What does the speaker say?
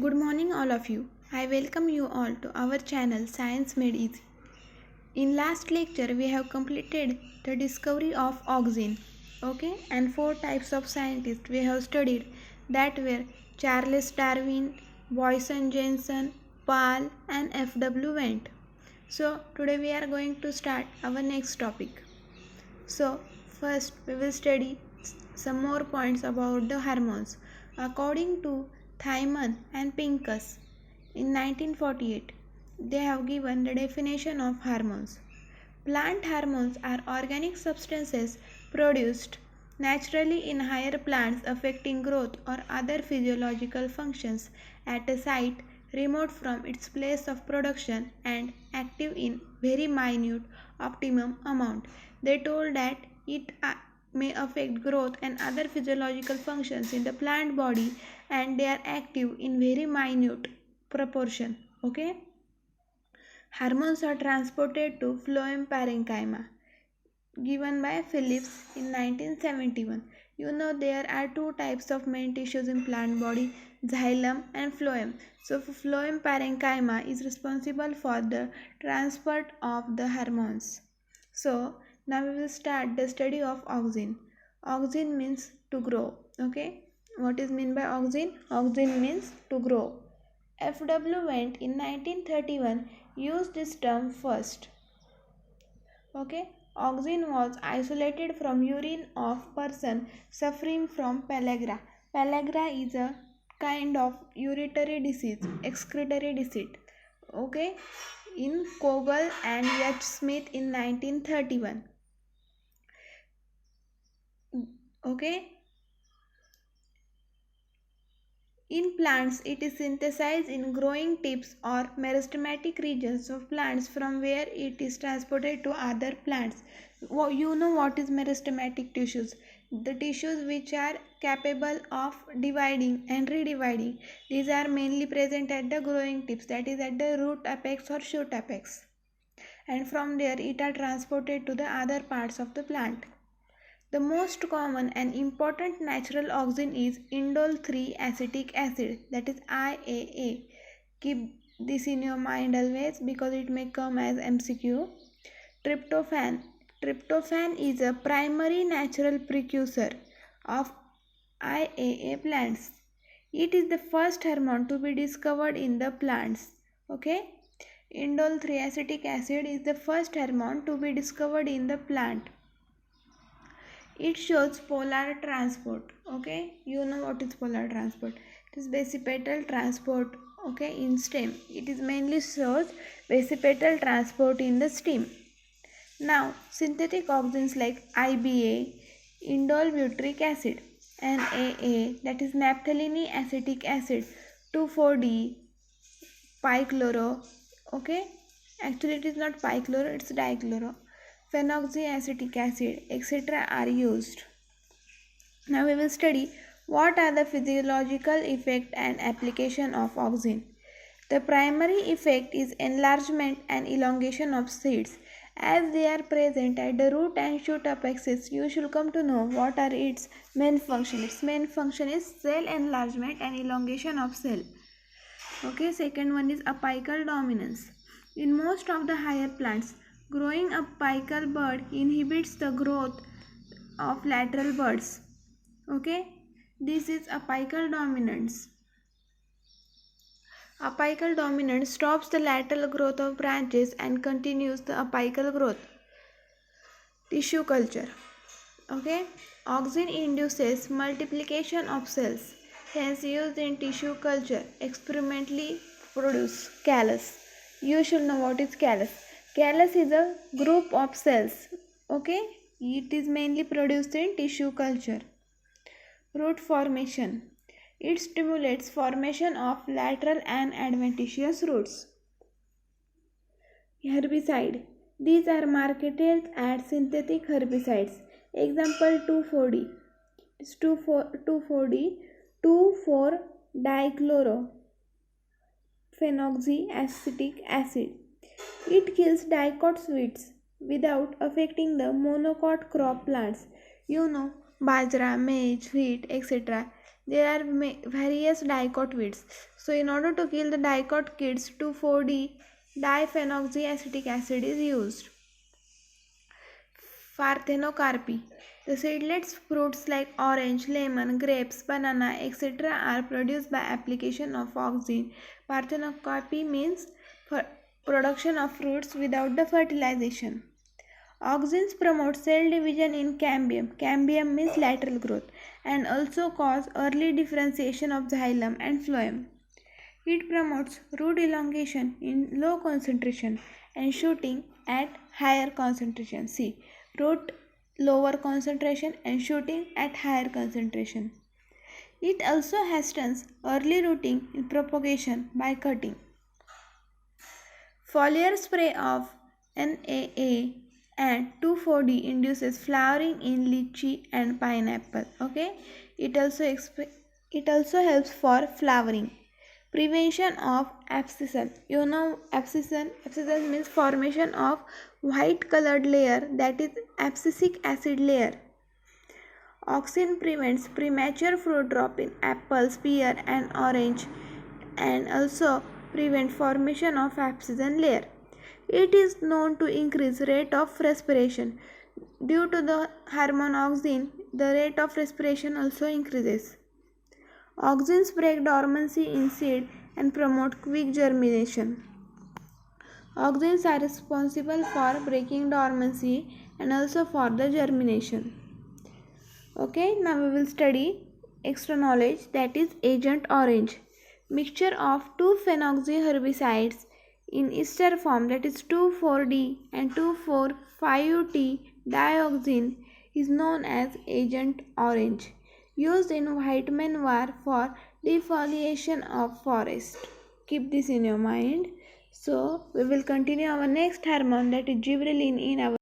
Good morning, all of you. I welcome you all to our channel Science Made Easy. In last lecture, we have completed the discovery of oxygen. Okay, and four types of scientists we have studied that were Charles Darwin, Boyson Jensen, Paul, and F.W. Went. So today we are going to start our next topic. So first we will study some more points about the hormones. According to Thyman and Pincus in 1948, they have given the definition of hormones. Plant hormones are organic substances produced naturally in higher plants affecting growth or other physiological functions at a site remote from its place of production and active in very minute optimum amount. They told that it may affect growth and other physiological functions in the plant body and they are active in very minute proportion. Okay. Hormones are transported to phloem parenchyma, given by Phillips in 1971. You know there are two types of main tissues in plant body, xylem and phloem. So phloem parenchyma is responsible for the transport of the hormones. So now we will start the study of auxin. Auxin means to grow. Okay. What is meant by auxin? Auxin means to grow. F.W. Went in 1931 used this term first. Okay, auxin was isolated from urine of person suffering from pellagra. Pellagra is a kind of urinary disease, excretory disease. Okay, in Kogel and H. Smith in 1931. Okay. In plants, it is synthesized in growing tips or meristematic regions of plants from where it is transported to other plants. You know what is meristematic tissues? The tissues which are capable of dividing and redividing. These are mainly present at the growing tips, that is at the root apex or shoot apex. And from there it are transported to the other parts of the plant. The most common and important natural auxin is indole 3 acetic acid, that is IAA. Keep this in your mind always because it may come as MCQ. Tryptophan. Tryptophan is a primary natural precursor of IAA plants. It is the first hormone to be discovered in the plants. Okay? Indole 3 acetic acid is the first hormone to be discovered in the plant. It shows polar transport. Okay, you know what is polar transport? It is basipetal transport. Okay, in stem it is mainly shows basipetal transport in the stem. Now synthetic auxins like IBA, indole butyric acid, NAA, that is naphthalene acetic acid, 2,4-D, pichloro. Okay, actually it is not pichloro, it's dichloro, phenoxyacetic acid, etc. are used. Now we will study what are the physiological effect and application of auxin. The primary effect is enlargement and elongation of seeds. As they are present at the root and shoot apexes, you should come to know what are its main function. Its main function is cell enlargement and elongation of cell. Okay, second one is apical dominance. In most of the higher plants, growing apical bud inhibits the growth of lateral buds. Okay, this is apical dominance. Apical dominance stops the lateral growth of branches and continues the apical growth. Tissue culture. Okay, auxin induces multiplication of cells, hence used in tissue culture. Experimentally produce callus. You should know what is callus. Callus is a group of cells. Okay, it is mainly produced in tissue culture. Root formation. It stimulates formation of lateral and adventitious roots. Herbicide. These are marketed as synthetic herbicides. Example 2,4-D. It's 2,4-D, 2,4-dichlorophenoxyacetic acid. It kills dicot weeds without affecting the monocot crop plants. You know, bajra, maize, wheat, etc. there are various dicot weeds. So in order to kill the dicot kids, 2,4-D diphenoxyacetic acid is used. Parthenocarpy. The seedless fruits like orange, lemon, grapes, banana, etc. are produced by application of auxin. Parthenocarpy means production of fruits without the fertilization. Auxins promote cell division in cambium. Cambium means lateral growth, and also cause early differentiation of xylem and phloem. It promotes root elongation in low concentration and shooting at higher concentration. See, root lower concentration and shooting at higher concentration. It also hastens early rooting in propagation by cutting. Foliar spray of NAA and 2,4-D induces flowering in lychee and pineapple. Okay, it also helps for flowering. Prevention of abscission. You know abscission means formation of white colored layer, that is abscisic acid layer. Auxin prevents premature fruit drop in apples, pear and orange, and also prevent formation of abscission layer. It is known to increase rate of respiration. Due to the hormone auxin, the rate of respiration also increases. Auxins break dormancy in seed and promote quick germination. Auxins are responsible for breaking dormancy and also for the germination. Okay, now we will study extra knowledge, that is Agent Orange. Mixture of two phenoxy herbicides in ester form, that is 2,4-D and 2,4,5-T dioxin, is known as Agent Orange, used in white manure for defoliation of forest. Keep this in your mind. So we will continue our next hormone, that is gibberellin, in our